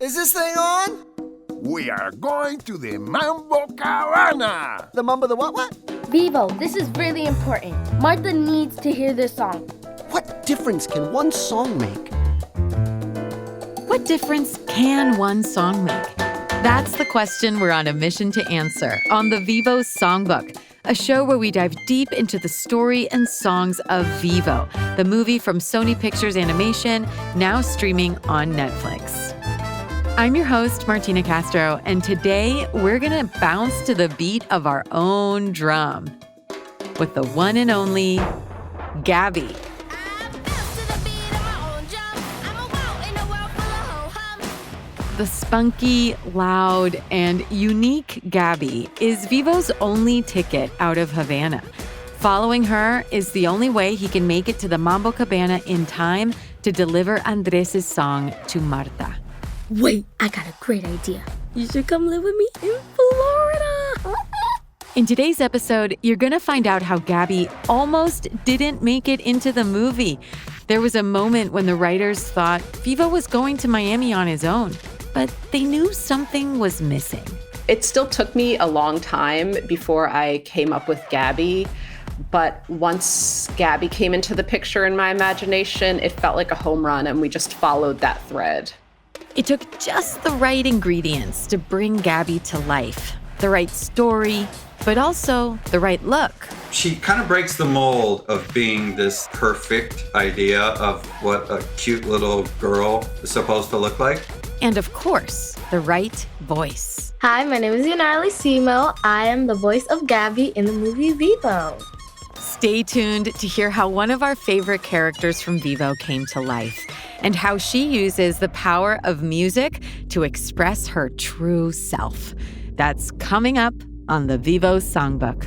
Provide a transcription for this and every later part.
Is this thing on? We are going to the Mambo Cabana. The Mambo the what? Vivo, this is really important. Martha needs to hear this song. What difference can one song make? What difference can one song make? That's the question we're on a mission to answer on the Vivo Songbook, a show where we dive deep into the story and songs of Vivo, the movie from Sony Pictures Animation, now streaming on Netflix. I'm your host, Martina Castro, and today we're going to bounce to the beat of our own drum with the one and only Gabby. The spunky, loud, and unique Gabby is Vivo's only ticket out of Havana. Following her is the only way he can make it to the Mambo Cabana in time to deliver Andres' song to Marta. Wait, I got a great idea. You should come live with me in Florida. In today's episode, you're going to find out how Gabby almost didn't make it into the movie. There was a moment when the writers thought Vivo was going to Miami on his own, but they knew something was missing. It still took me a long time before I came up with Gabby, but once Gabby came into the picture in my imagination, it felt like a home run, and we just followed that thread. It took just the right ingredients to bring Gabby to life. The right story, but also the right look. She kind of breaks the mold of being this perfect idea of what a cute little girl is supposed to look like. And of course, the right voice. Hi, my name is Yanarli Simo. I am the voice of Gabby in the movie Vivo. Stay tuned to hear how one of our favorite characters from Vivo came to life and how she uses the power of music to express her true self. That's coming up on the Vivo Songbook.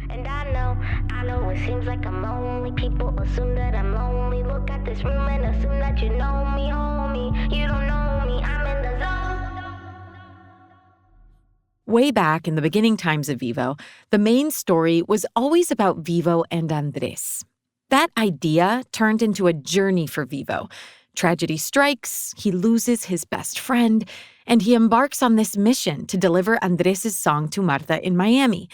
And I know it seems like I'm lonely. People assume that I'm lonely. Look at this room and assume that you know me, homie. You don't know me, I'm in the zone. Way back in the beginning times of Vivo, the main story was always about Vivo and Andres. That idea turned into a journey for Vivo. Tragedy strikes, he loses his best friend, and he embarks on this mission to deliver Andres' song to Marta in Miami.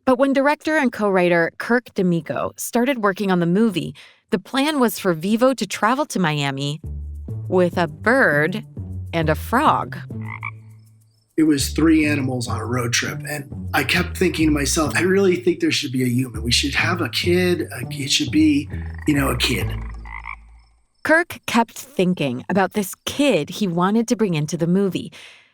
But when director and co-writer Kirk D'Amico started working on the movie, the plan was for Vivo to travel to Miami with a bird and a frog. It was 3 animals on a road trip, and I kept thinking to myself, I really think there should be a human. We should have a kid. It should be, a kid. Kirk kept thinking about this kid he wanted to bring into the movie.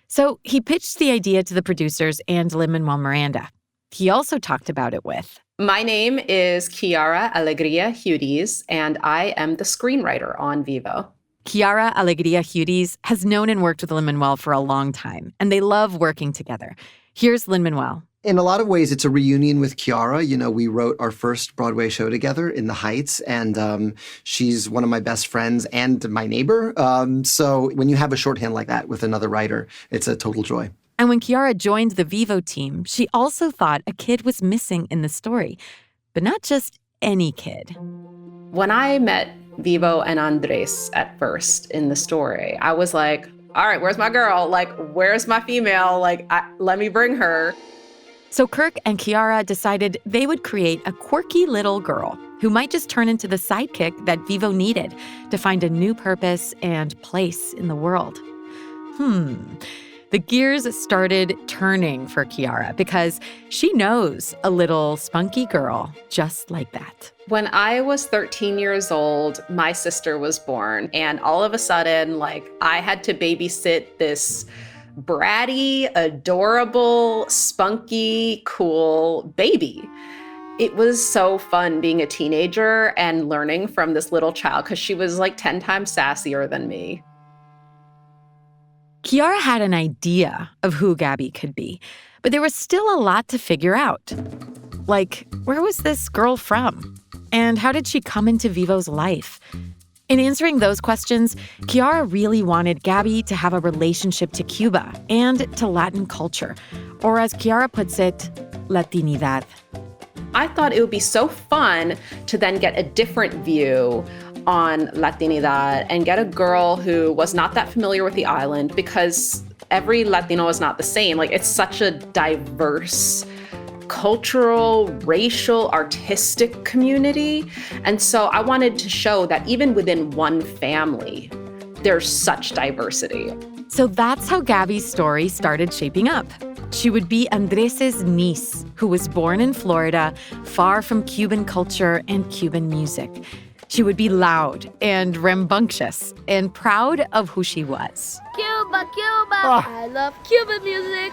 So he pitched the idea to the producers and Lin-Manuel Miranda. He also talked about it with... My name is Kiara Alegria Hudes, and I am the screenwriter on Vivo. Kiara Alegria Hudes has known and worked with Lin-Manuel for a long time, and they love working together. Here's Lin-Manuel. In a lot of ways, it's a reunion with Kiara. We wrote our first Broadway show together, In the Heights, and she's one of my best friends and my neighbor. So when you have a shorthand like that with another writer, it's a total joy. And when Kiara joined the Vivo team, she also thought a kid was missing in the story. But not just any kid. When I met Vivo and Andres at first in the story, I was like, all right, where's my girl? Where's my female? Let me bring her. So Kirk and Kiara decided they would create a quirky little girl who might just turn into the sidekick that Vivo needed to find a new purpose and place in the world. The gears started turning for Kiara because she knows a little spunky girl just like that. When I was 13 years old, my sister was born, and all of a sudden, I had to babysit this bratty, adorable, spunky, cool baby. It was so fun being a teenager and learning from this little child because she was 10 times sassier than me. Kiara had an idea of who Gabby could be, but there was still a lot to figure out. Where was this girl from? And how did she come into Vivo's life? In answering those questions, Kiara really wanted Gabby to have a relationship to Cuba and to Latin culture, or as Kiara puts it, Latinidad. I thought it would be so fun to then get a different view on Latinidad and get a girl who was not that familiar with the island, because every Latino is not the same. Like, it's such a diverse cultural, racial, artistic community. And so I wanted to show that even within one family, there's such diversity. So that's how Gabby's story started shaping up. She would be Andres's niece, who was born in Florida, far from Cuban culture and Cuban music. She would be loud and rambunctious and proud of who she was. Cuba, Cuba. I love Cuban music.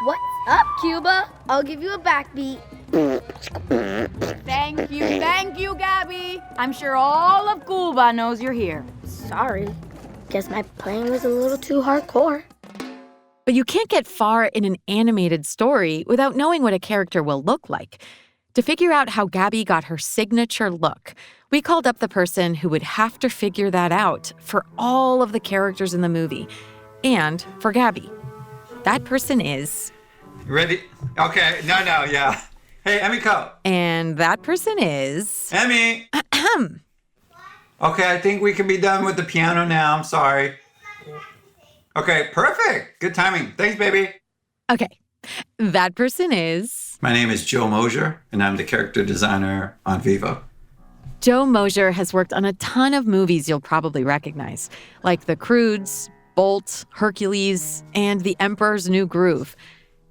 What's up, Cuba? I'll give you a backbeat. Thank you, Gabby. I'm sure all of Cuba knows you're here. Sorry. Guess my playing was a little too hardcore. But you can't get far in an animated story without knowing what a character will look like. To figure out how Gabby got her signature look, we called up the person who would have to figure that out for all of the characters in the movie, and for Gabby. That person is... Ready? Okay, no, yeah. Hey, Emiko. And that person is... Emmy. Okay, I think we can be done with the piano now. I'm sorry. Okay, perfect. Good timing. Thanks, baby. Okay, that person is... My name is Joe Mosier, and I'm the character designer on Vivo. Joe Mosier has worked on a ton of movies you'll probably recognize, like The Croods, Bolt, Hercules, and The Emperor's New Groove.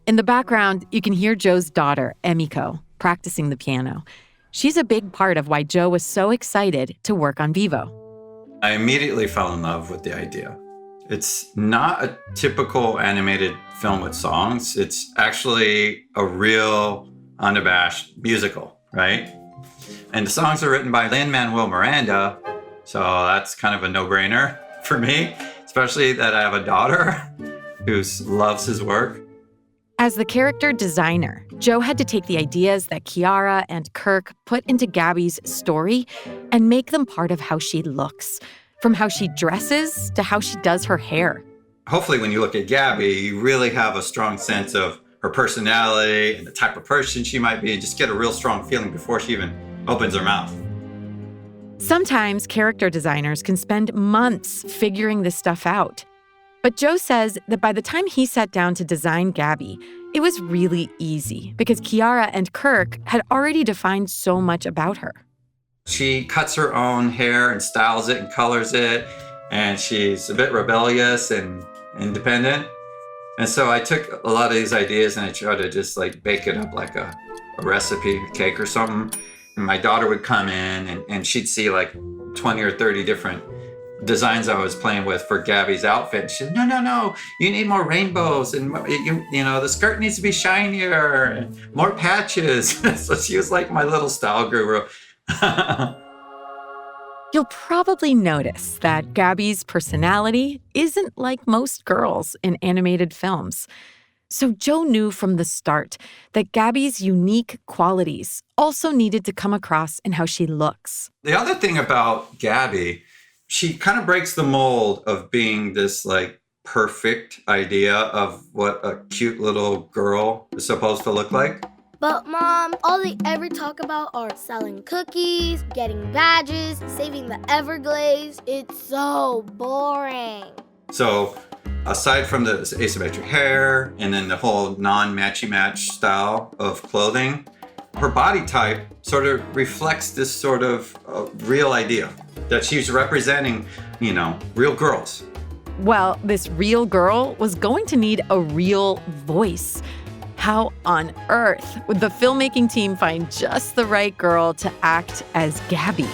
In the background, you can hear Joe's daughter, Emiko, practicing the piano. She's a big part of why Joe was so excited to work on Vivo. I immediately fell in love with the idea. It's not a typical animated film with songs. It's actually a real, unabashed musical, right? And the songs are written by Lin-Manuel Miranda, so that's kind of a no-brainer for me, especially that I have a daughter who loves his work. As the character designer, Joe had to take the ideas that Kiara and Kirk put into Gabby's story and make them part of how she looks, from how she dresses to how she does her hair. Hopefully when you look at Gabby, you really have a strong sense of her personality and the type of person she might be, and just get a real strong feeling before she even opens her mouth. Sometimes character designers can spend months figuring this stuff out. But Joe says that by the time he sat down to design Gabby, it was really easy because Kiara and Kirk had already defined so much about her. She cuts her own hair and styles it and colors it, and she's a bit rebellious and independent. And so I took a lot of these ideas and I tried to just like bake it up like a recipe, a cake or something. And my daughter would come in and she'd see like 20 or 30 different designs I was playing with for Gabby's outfit. She said, no, you need more rainbows, and you know, the skirt needs to be shinier, and more patches. So she was like my little style guru. You'll probably notice that Gabby's personality isn't like most girls in animated films. So Joe knew from the start that Gabby's unique qualities also needed to come across in how she looks. The other thing about Gabby, she kind of breaks the mold of being this like perfect idea of what a cute little girl is supposed to look like. But Mom, all they ever talk about are selling cookies, getting badges, saving the Everglades. It's so boring. So aside from the asymmetric hair and then the whole non-matchy-match style of clothing, her body type sort of reflects this sort of real idea that she's representing, real girls. Well, this real girl was going to need a real voice. How on earth would the filmmaking team find just the right girl to act as Gabby?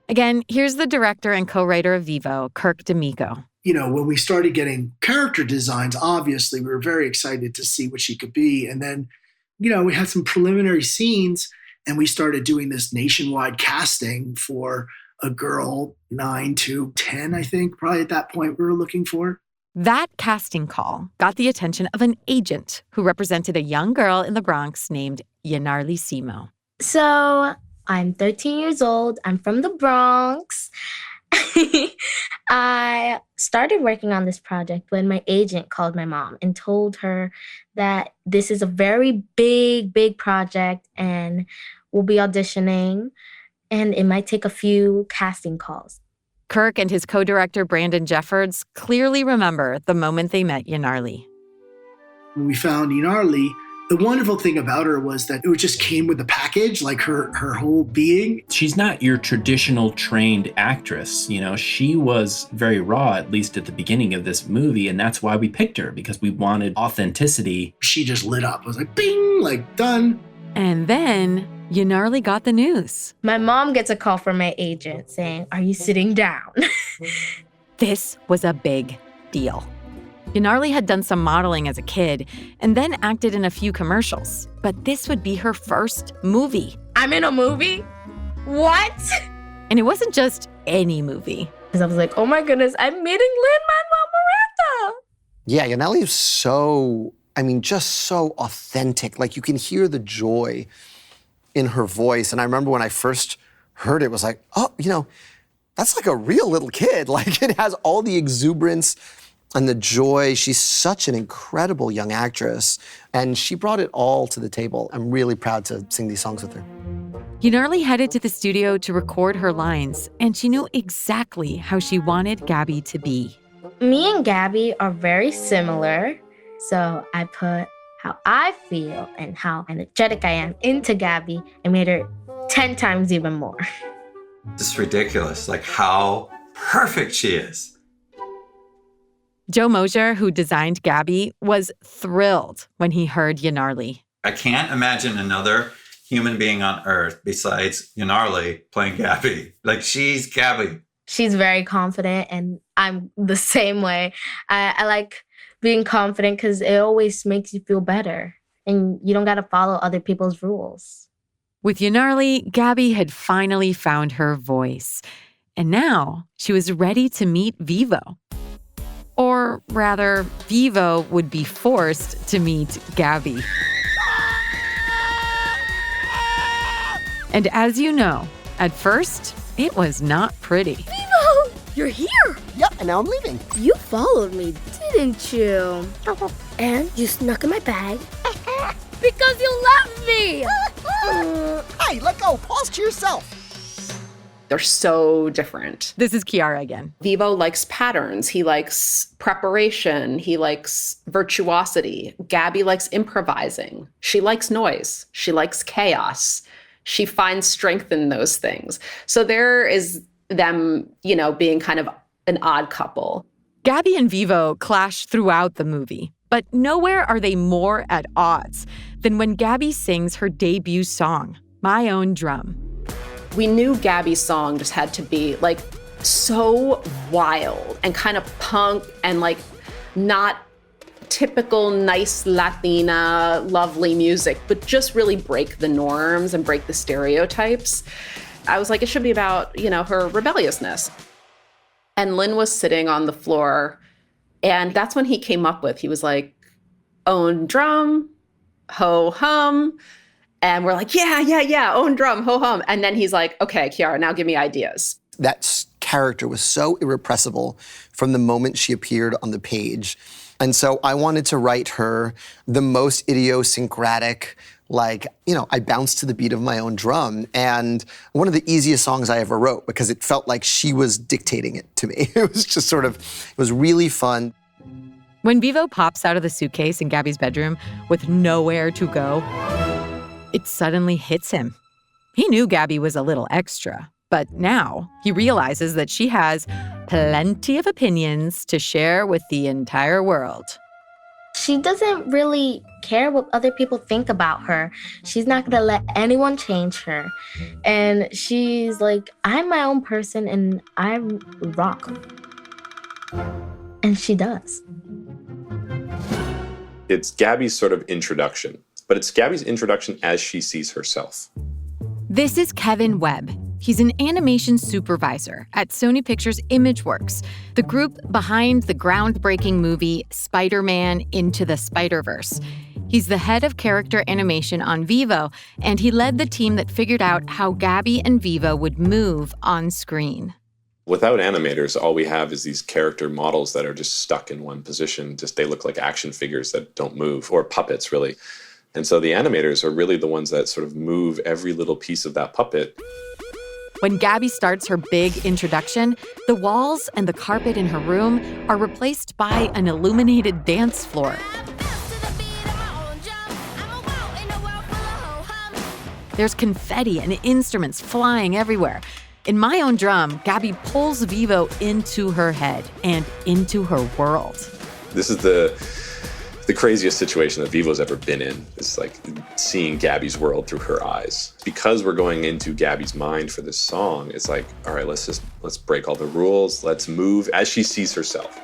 Again, here's the director and co-writer of Vivo, Kirk D'Amico. When we started getting character designs, obviously we were very excited to see what she could be. And then, we had some preliminary scenes and we started doing this nationwide casting for a girl 9 to 10, I think, probably at that point we were looking for. That casting call got the attention of an agent who represented a young girl in the Bronx named Yanarli Simo. So, I'm 13 years old. I'm from the Bronx. I started working on this project when my agent called my mom and told her that this is a very big project and we'll be auditioning. and it might take a few casting calls. Kirk and his co-director Brandon Jeffords clearly remember the moment they met Yanarli. When we found Yanarli, the wonderful thing about her was that it just came with the package, like her whole being. She's not your traditional trained actress. You know, she was very raw, at least at the beginning of this movie. And that's why we picked her, because we wanted authenticity. She just lit up. I was like, bing, like done. And then Yanarli got the news. My mom gets a call from my agent saying, "Are you sitting down?" This was a big deal. Yanarli had done some modeling as a kid and then acted in a few commercials. But this would be her first movie. I'm in a movie? What? And it wasn't just any movie. Because I was like, oh my goodness, I'm meeting Lin-Manuel Miranda. Yeah, Yanarli is so, just so authentic. Like, you can hear the joy in her voice. And I remember when I first heard it, was like, oh, that's like a real little kid. Like, it has all the exuberance and the joy. She's such an incredible young actress, and she brought it all to the table. I'm really proud to sing these songs with her. Yanarli headed to the studio to record her lines, and she knew exactly how she wanted Gabby to be. Me and Gabby are very similar, so I put how I feel and how energetic I am into Gabby and made her 10 times even more. It's ridiculous, like how perfect she is. Joe Mosier, who designed Gabby, was thrilled when he heard Yanarli. I can't imagine another human being on Earth besides Yanarli playing Gabby. Like, she's Gabby. She's very confident, and I'm the same way. I like being confident because it always makes you feel better, and you don't got to follow other people's rules. With Yanarli, Gabby had finally found her voice. And now she was ready to meet Vivo. Or rather, Vivo would be forced to meet Gabby. And as you know, at first, it was not pretty. Vivo, you're here. Yep, and now I'm leaving. You followed me, didn't you? And you snuck in my bag. Because you love me. Hey, let go. Pause to yourself. They're so different. This is Kiara again. Vivo likes patterns. He likes preparation. He likes virtuosity. Gabby likes improvising. She likes noise. She likes chaos. She finds strength in those things. So there is them, being kind of an odd couple. Gabby and Vivo clash throughout the movie, but nowhere are they more at odds than when Gabby sings her debut song, My Own Drum. We knew Gabby's song just had to be so wild and kind of punk and not typical nice Latina lovely music, but just really break the norms and break the stereotypes. I was like, it should be about, her rebelliousness. And Lin was sitting on the floor, and that's when he came up with, he was like, own drum, ho hum. And we're like, yeah, own drum, ho hum. And then he's like, okay, Kiara, now give me ideas. That character was so irrepressible from the moment she appeared on the page. And so I wanted to write her the most idiosyncratic, I bounced to the beat of my own drum. And one of the easiest songs I ever wrote, because it felt like she was dictating it to me. It was just it was really fun. When Vivo pops out of the suitcase in Gabby's bedroom with nowhere to go, it suddenly hits him. He knew Gabby was a little extra, but now he realizes that she has plenty of opinions to share with the entire world. She doesn't really care what other people think about her. She's not going to let anyone change her. And she's like, I'm my own person and I rock. And she does. It's Gabby's sort of introduction, but it's Gabby's introduction as she sees herself. This is Kevin Webb. He's an animation supervisor at Sony Pictures Imageworks, the group behind the groundbreaking movie Spider-Man Into the Spider-Verse. He's the head of character animation on Vivo, and he led the team that figured out how Gabby and Vivo would move on screen. Without animators, all we have is these character models that are just stuck in one position. They look like action figures that don't move, or puppets, really. And so the animators are really the ones that sort of move every little piece of that puppet. When Gabby starts her big introduction, the walls and the carpet in her room are replaced by an illuminated dance floor. There's confetti and instruments flying everywhere. In My Own Drum, Gabby pulls Vevo into her head and into her world. This is the craziest situation that Vevo's ever been in. It's like seeing Gabby's world through her eyes. Because we're going into Gabby's mind for this song, it's like, all right, let's break all the rules. Let's move as she sees herself.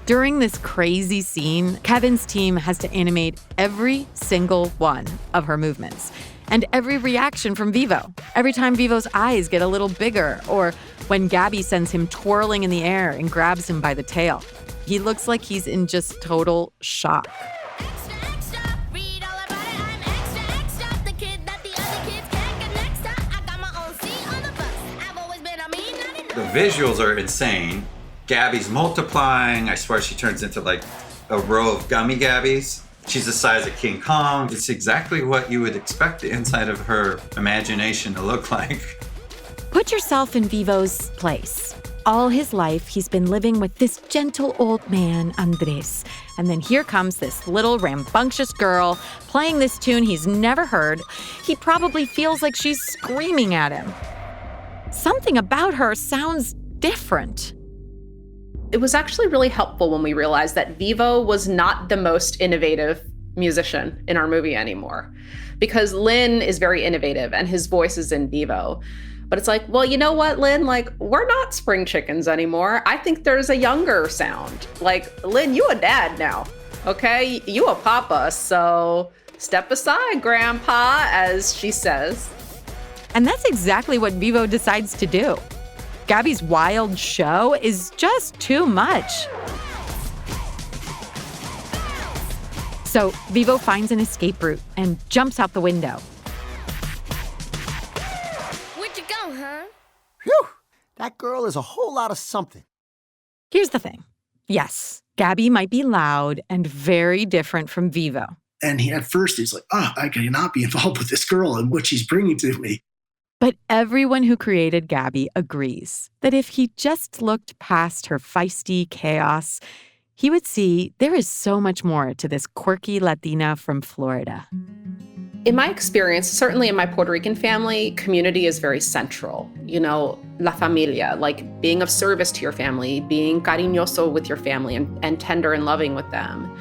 During this crazy scene, Kevin's team has to animate every single one of her movements and every reaction from Vevo. Every time Vevo's eyes get a little bigger, or when Gabby sends him twirling in the air and grabs him by the tail. He looks like he's in just total shock. The visuals are insane. Gabby's multiplying. I swear she turns into like a row of gummy Gabbies. She's the size of King Kong. It's exactly what you would expect the inside of her imagination to look like. Put yourself in Vevo's place. All his life, he's been living with this gentle old man, Andres. And then here comes this little rambunctious girl playing this tune he's never heard. He probably feels like she's screaming at him. Something about her sounds different. It was actually really helpful when we realized that Vevo was not the most innovative musician in our movie anymore. Because Lin is very innovative and his voice is in Vevo. But it's like, well, you know what, Lin? Like, we're not spring chickens anymore. I think there's a younger sound. Like, Lin, you a dad now, okay? You a papa, so step aside, Grandpa, as she says. And that's exactly what Vevo decides to do. Gabby's wild show is just too much. So Vevo finds an escape route and jumps out the window. Where'd you go, huh? Phew! That girl is a whole lot of something. Here's the thing. Yes, Gabby might be loud and very different from Vevo. And at first he's like, I cannot be involved with this girl and what she's bringing to me. But everyone who created Gabby agrees that if he just looked past her feisty chaos, he would see there is so much more to this quirky Latina from Florida. In my experience, certainly in my Puerto Rican family, community is very central. You know, la familia, like being of service to your family, being cariñoso with your family and tender and loving with them.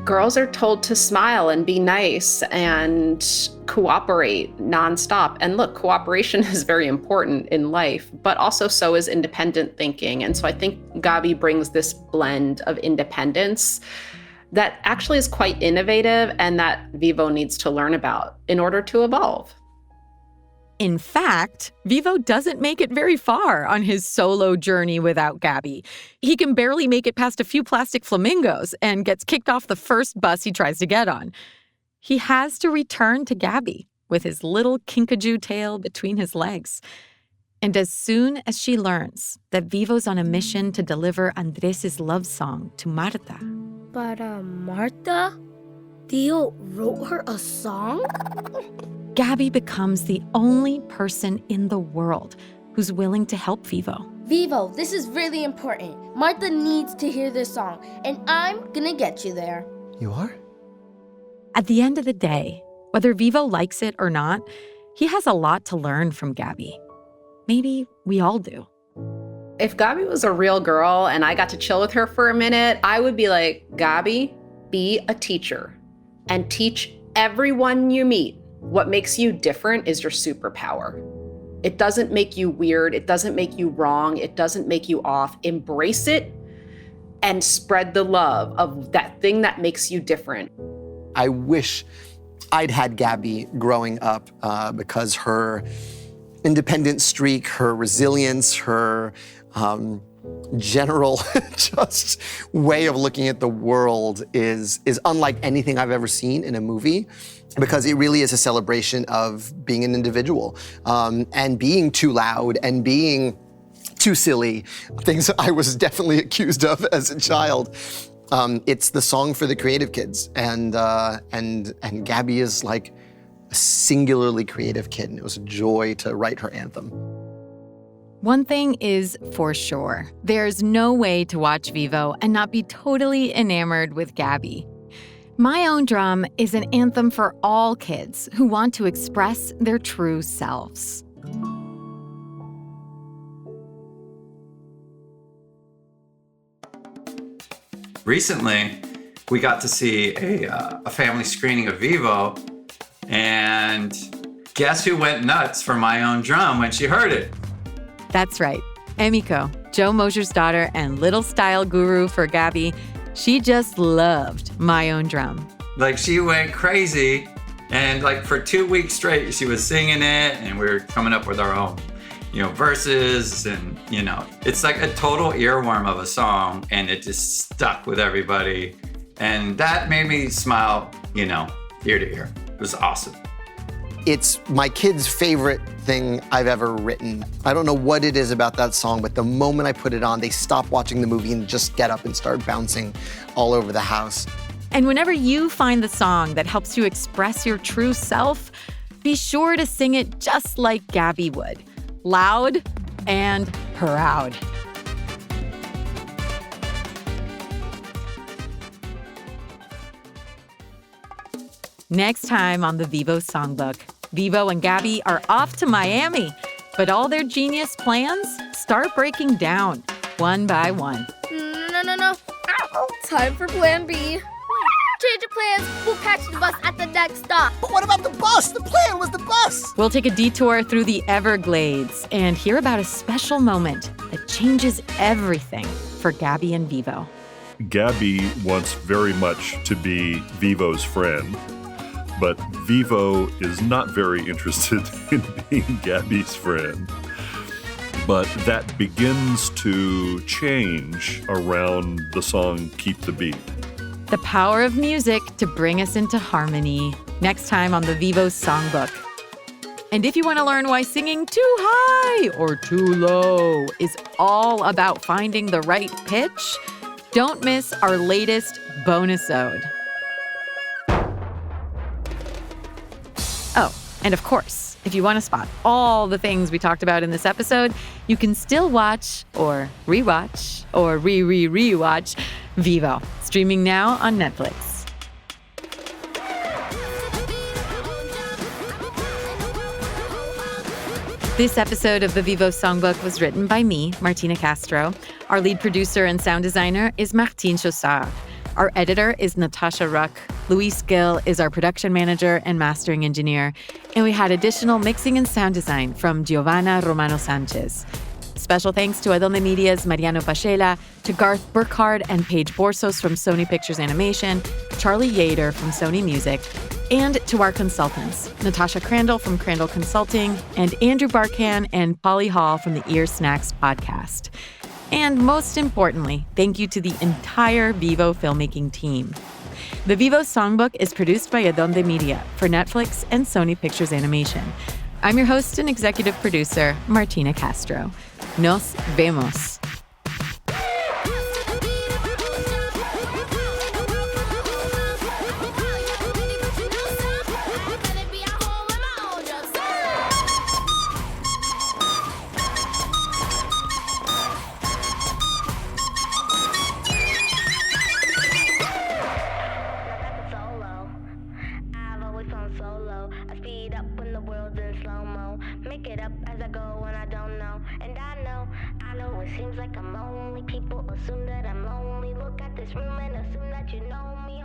Girls are told to smile and be nice and cooperate nonstop. And look, cooperation is very important in life, but also so is independent thinking. And so I think Gabby brings this blend of independence that actually is quite innovative and that Vevo needs to learn about in order to evolve. In fact, Vevo doesn't make it very far on his solo journey without Gabby. He can barely make it past a few plastic flamingos and gets kicked off the first bus he tries to get on. He has to return to Gabby with his little kinkajou tail between his legs. And as soon as she learns that Vevo's on a mission to deliver Andres' love song to Marta. But, Marta? Theo wrote her a song? Gabby becomes the only person in the world who's willing to help Vevo. Vevo, this is really important. Marta needs to hear this song, and I'm gonna get you there. You are? At the end of the day, whether Vevo likes it or not, he has a lot to learn from Gabby. Maybe we all do. If Gabby was a real girl and I got to chill with her for a minute, I would be like, Gabby, be a teacher and teach everyone you meet what makes you different is your superpower. It doesn't make you weird. It doesn't make you wrong. It doesn't make you off. Embrace it and spread the love of that thing that makes you different. I wish I'd had Gabby growing up because her independent streak, her resilience, her general just way of looking at the world is unlike anything I've ever seen in a movie, because it really is a celebration of being an individual and being too loud and being too silly, things I was definitely accused of as a child. It's the song for the creative kids, and Gabby is like a singularly creative kid, and it was a joy to write her anthem. One thing is for sure, there's no way to watch Vivo and not be totally enamored with Gabby. My Own Drum is an anthem for all kids who want to express their true selves. Recently, we got to see a family screening of Vivo, and guess who went nuts for My Own Drum when she heard it? That's right. Emiko, Joe Mosher's daughter and little style guru for Gabby, she just loved My Own Drum. Like, she went crazy, and like for 2 weeks straight, she was singing it, and we were coming up with our own, verses, and it's like a total earworm of a song, and it just stuck with everybody. And that made me smile, ear to ear. It was awesome. It's my kids' favorite thing I've ever written. I don't know what it is about that song, but the moment I put it on, they stop watching the movie and just get up and start bouncing all over the house. And whenever you find the song that helps you express your true self, be sure to sing it just like Gabby would. Loud and proud. Next time on the Vivo Songbook, Vivo and Gabby are off to Miami, but all their genius plans start breaking down one by one. No. Time for plan B. Change of plans. We'll catch the bus at the next stop. But what about the bus? The plan was the bus. We'll take a detour through the Everglades and hear about a special moment that changes everything for Gabby and Vivo. Gabby wants very much to be Vivo's friend, but Vivo is not very interested in being Gabby's friend. But that begins to change around the song Keep the Beat. The power of music to bring us into harmony. Next time on the Vivo Songbook. And if you want to learn why singing too high or too low is all about finding the right pitch, don't miss our latest bonus-ode. Oh, and of course, if you want to spot all the things we talked about in this episode, you can still watch or rewatch or rewatch Vivo, streaming now on Netflix. This episode of the Vivo Songbook was written by me, Martina Castro. Our lead producer and sound designer is Martine Chaussard. Our editor is Natasha Ruck. Luis Gill is our production manager and mastering engineer. And we had additional mixing and sound design from Giovanna Romano Sanchez. Special thanks to Adonde Media's Mariano Pachela, to Garth Burkhardt and Paige Borsos from Sony Pictures Animation, Charlie Yater from Sony Music, and to our consultants, Natasha Crandall from Crandall Consulting, and Andrew Barkan and Polly Hall from the Ear Snacks podcast. And most importantly, thank you to the entire Vivo filmmaking team. The Vivo Songbook is produced by Adonde Media for Netflix and Sony Pictures Animation. I'm your host and executive producer, Martina Castro. Nos vemos. Make it up as I go when I don't know. And I know it seems like I'm lonely. People assume that I'm lonely. Look at this room and assume that you know me.